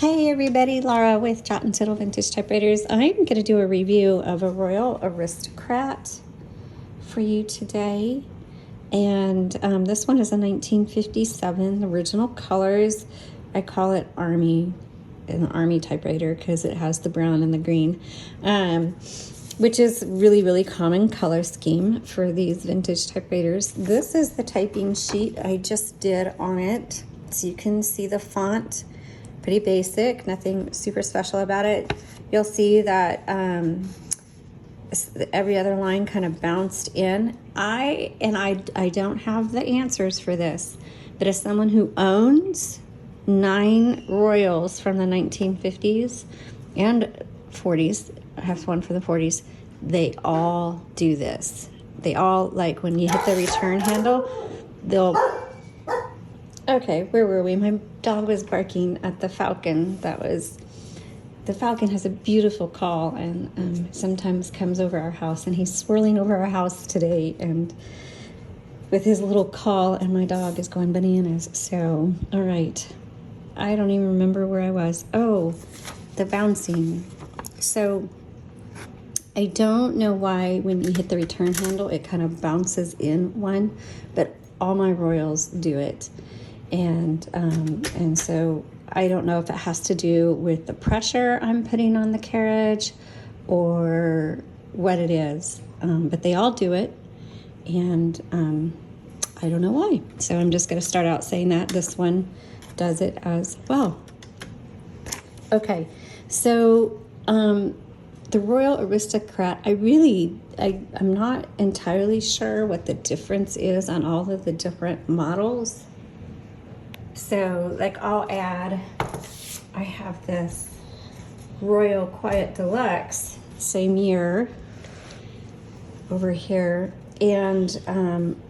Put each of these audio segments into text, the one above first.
Hey everybody, Laura with Jot and Tittle Vintage Typewriters. I'm going to do a review of a Royal Aristocrat for you today. And this one is a 1957, original colors. I call it Army, an Army typewriter because it has the brown and the green, which is really common color scheme for these vintage typewriters. This is the typing sheet I just did on it. So you can see the font. Pretty basic, nothing super special about it. You'll see that every other line kind of bounced in. I don't have the answers for this, but as someone who owns 9 Royals from the 1950s and 40s, I have one for the 40s, they all do this. They all, like when you hit the return handle, they'll... Okay, where were we? My dog was barking at the falcon. The falcon has a beautiful call and sometimes comes over our house, and he's swirling over our house today and with his little call, and my dog is going bananas. So, all right. I don't even remember where I was. Oh, the bouncing. So I don't know why when you hit the return handle, it kind of bounces in one, but all my Royals do it. And so I don't know if it has to do with the pressure I'm putting on the carriage or what it is, but they all do it, and I don't know why. So I'm just going to start out saying that this one does it as well. Okay, so the Royal Aristocrat, I'm not entirely sure what the difference is on all of the different models. So, like, I have this Royal Quiet Deluxe, same year, over here, and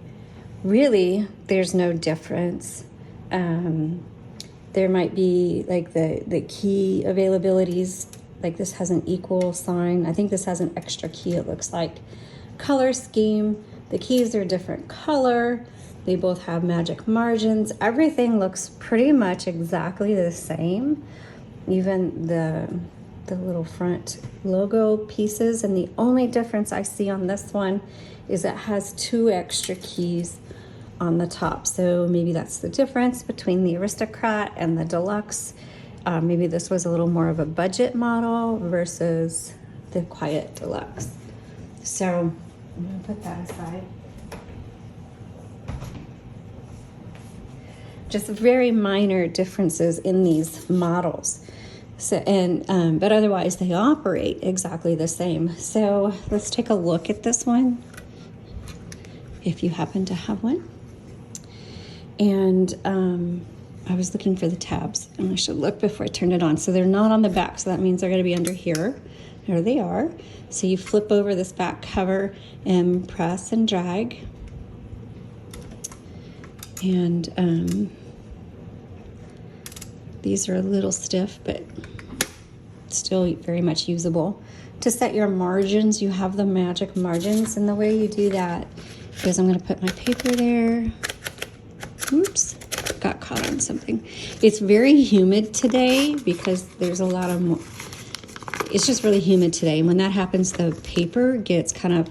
really, there's no difference. There might be, like, the key availabilities, like this has an equal sign. I think this has an extra key, it looks like. Color scheme, the keys are a different color. They both have magic margins. Everything looks pretty much exactly the same. Even the little front logo pieces. And the only difference I see on this one is it has 2 extra keys on the top. So maybe that's the difference between the Aristocrat and the Deluxe. Maybe this was a little more of a budget model versus the Quiet Deluxe. So I'm gonna put that aside. Just very minor differences in these models. So, but otherwise they operate exactly the same. So let's take a look at this one, if you happen to have one. And I was looking for the tabs, and I should look before I turn it on. So they're not on the back, so that means they're gonna be under here. There they are. So you flip over this back cover and press and drag. And these are a little stiff, but still very much usable. To set your margins, you have the magic margins, and the way you do that is I'm gonna put my paper there. Oops, got caught on something. It's very humid today because there's a lot of, it's just really humid today. And when that happens, the paper gets kind of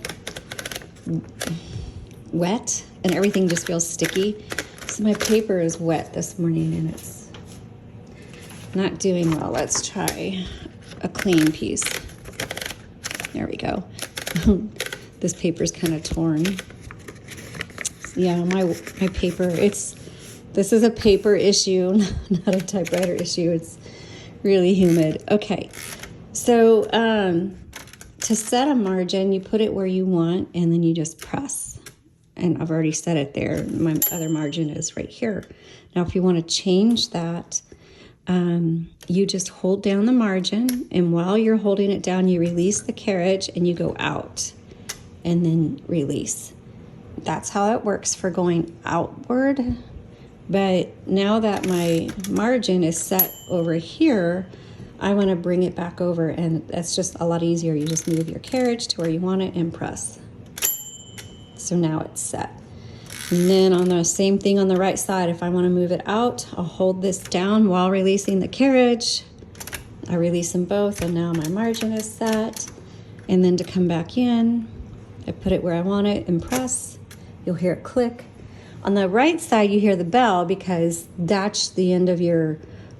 wet and everything just feels sticky. So my paper is wet this morning and it's not doing well. Let's try a clean piece. There we go. This paper's kind of torn. Yeah, my paper, this is a paper issue, not a typewriter issue. It's really humid. Okay, so to set a margin, you put it where you want and then you just press. And I've already set it there. My other margin is right here. Now, if you want to change that, you just hold down the margin, and while you're holding it down, you release the carriage and you go out and then release. That's how it works for going outward. But now that my margin is set over here, I want to bring it back over, and that's just a lot easier. You just move your carriage to where you want it and press. So now it's set. And then on the same thing on the right side, if I want to move it out, I'll hold this down while releasing the carriage, I release them both, and now my margin is set. And then to come back in, I put it where I want it and press. You'll hear it click. On the right side, you hear the bell because that's the end of your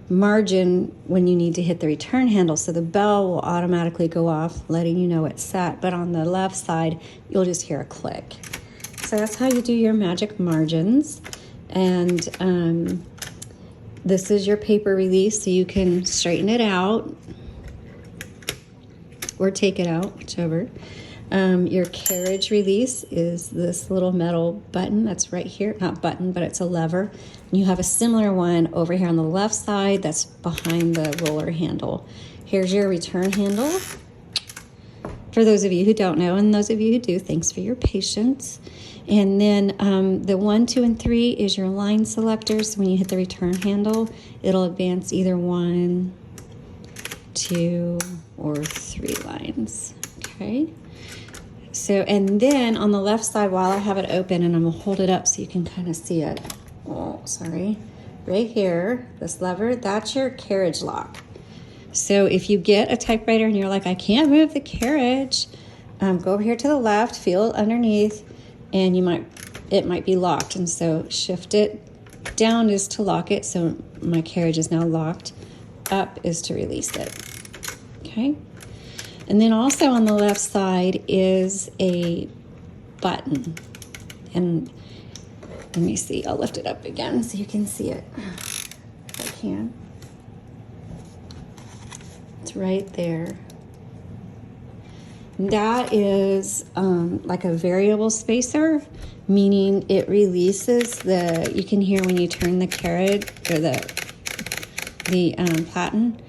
margin when you need to hit the return handle. So the bell will automatically go off, letting you know it's set. But on the left side, you'll just hear a click. So that's how you do your magic margins. And this is your paper release, so you can straighten it out or take it out, whichever. Your carriage release is this little metal button that's right here. Not button, but it's a lever. And you have a similar one over here on the left side that's behind the roller handle. Here's your return handle. For those of you who don't know, and those of you who do, thanks for your patience. And then the 1, 2, and 3 is your line selector. So when you hit the return handle, it'll advance either 1, 2, or 3 lines. Okay. So, and then on the left side, while I have it open, and I'm gonna hold it up so you can kind of see it. Oh, sorry. Right here, this lever, that's your carriage lock. So if you get a typewriter and you're like, I can't move the carriage, go over here to the left, feel it underneath, and it might be locked. And so shift it down is to lock it. So my carriage is now locked. Up is to release it. Okay. And then also on the left side is a button. And let me see, I'll lift it up again so you can see it if I can. It's right there. That is like a variable spacer, meaning it releases you can hear when you turn the carriage or the platen,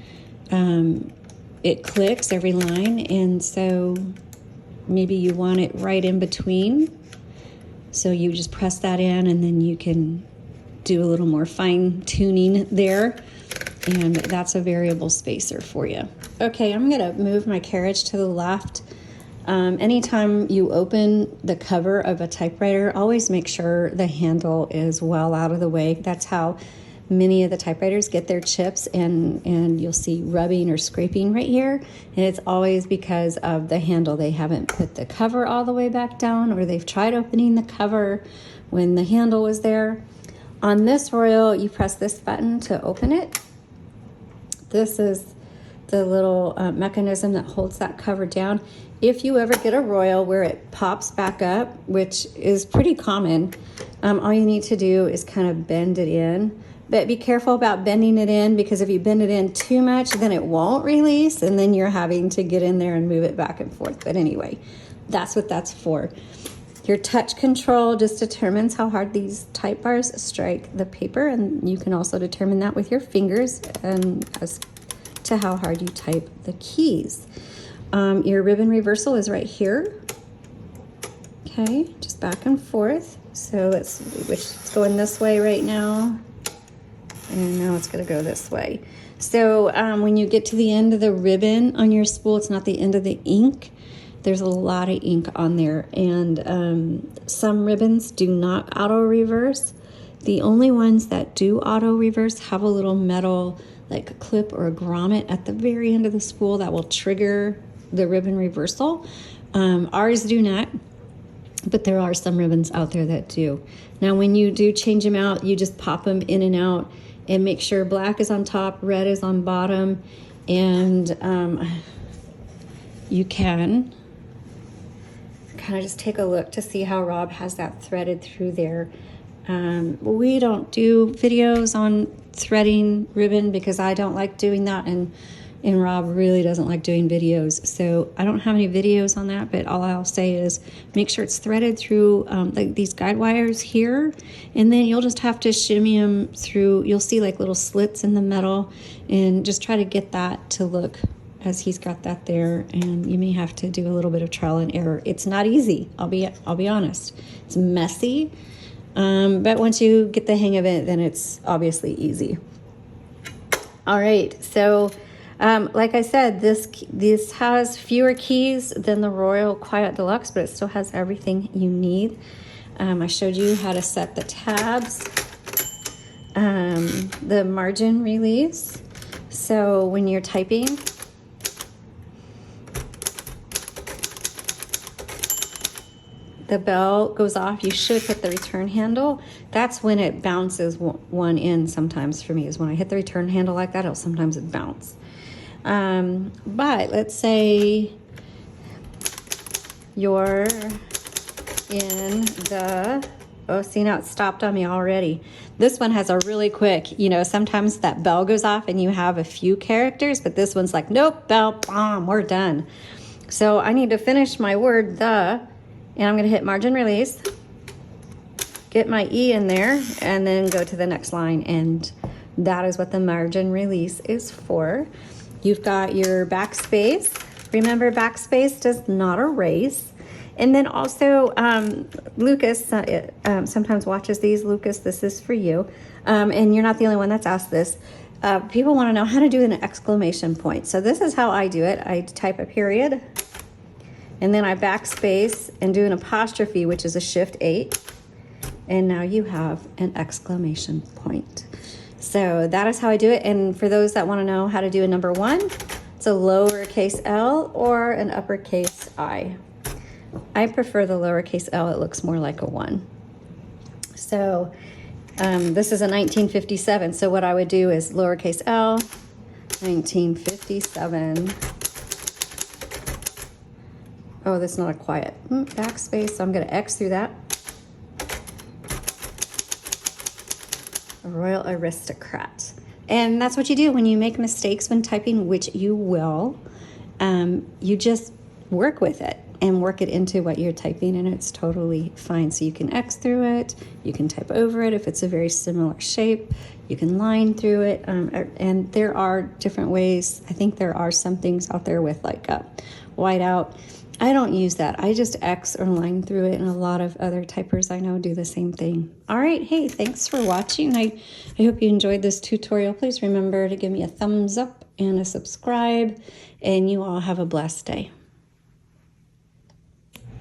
it clicks every line, and so maybe you want it right in between. So you just press that in, and then you can do a little more fine tuning there. And that's a variable spacer for you. Okay, I'm gonna move my carriage to the left. Anytime you open the cover of a typewriter, always make sure the handle is well out of the way. That's how many of the typewriters get their chips, and you'll see rubbing or scraping right here. And it's always because of the handle. They haven't put the cover all the way back down, or they've tried opening the cover when the handle was there. On this Royal, you press this button to open it. This is the little mechanism that holds that cover down. If you ever get a Royal where it pops back up, which is pretty common, all you need to do is kind of bend it in. But be careful about bending it in, because if you bend it in too much, then it won't release, and then you're having to get in there and move it back and forth. But anyway, that's what that's for. Your touch control just determines how hard these type bars strike the paper, and you can also determine that with your fingers and as to how hard you type the keys. Your ribbon reversal is right here. Okay, just back and forth. So let's see, it's going this way right now. And now it's gonna go this way. So when you get to the end of the ribbon on your spool, it's not the end of the ink. There's a lot of ink on there. And some ribbons do not auto reverse. The only ones that do auto reverse have a little metal, like a clip or a grommet at the very end of the spool that will trigger the ribbon reversal. Ours do not, but there are some ribbons out there that do. Now when you do change them out, you just pop them in and out and make sure black is on top, red is on bottom, and you can kind of just take a look to see how Rob has that threaded through there. We don't do videos on threading ribbon because I don't like doing that, and Rob really doesn't like doing videos. So I don't have any videos on that, but all I'll say is make sure it's threaded through like these guide wires here, and then you'll just have to shimmy them through. You'll see like little slits in the metal, and just try to get that to look as he's got that there. And you may have to do a little bit of trial and error. It's not easy. I'll be honest. It's messy. But once you get the hang of it, then it's obviously easy. All right, so like I said, this has fewer keys than the Royal Quiet Deluxe, but it still has everything you need. I showed you how to set the tabs, the margin release, So when you're typing, the bell goes off, you should hit the return handle. That's when it bounces one in sometimes for me, is when I hit the return handle like that, it'll sometimes bounce. But let's say you're in the, oh, see, now it stopped on me already. This one has a really quick, you know, sometimes that bell goes off and you have a few characters, but this one's like, nope, bell, bomb, we're done. So I need to finish my word, the, and I'm going to hit margin release, get my E in there, and then go to the next line. And that is what the margin release is for. You've got your backspace. Remember, backspace does not erase. And then also, Lucas sometimes watches these. Lucas, this is for you. And you're not the only one that's asked this. People want to know how to do an exclamation point. So this is how I do it. I type a period, and then I backspace and do an apostrophe, which is a Shift 8. And now you have an exclamation point. So that is how I do it. And for those that want to know how to do a number 1, it's a lowercase L or an uppercase I. I prefer the lowercase L. It looks more like a 1. So this is a 1957. So what I would do is lowercase L, 1957. Oh, that's not a quiet. Backspace, so I'm going to X through that. A Royal Aristocrat. And that's what you do when you make mistakes when typing, which you will. You just work with it and work it into what you're typing, and it's totally fine. So you can X through it, you can type over it if it's a very similar shape, you can line through it, and there are different ways. I think there are some things out there with like whiteout. I don't use that. I just X or line through it, and a lot of other typers I know do the same thing. All right, hey, thanks for watching. I hope you enjoyed this tutorial. Please remember to give me a thumbs up and a subscribe, and you all have a blessed day.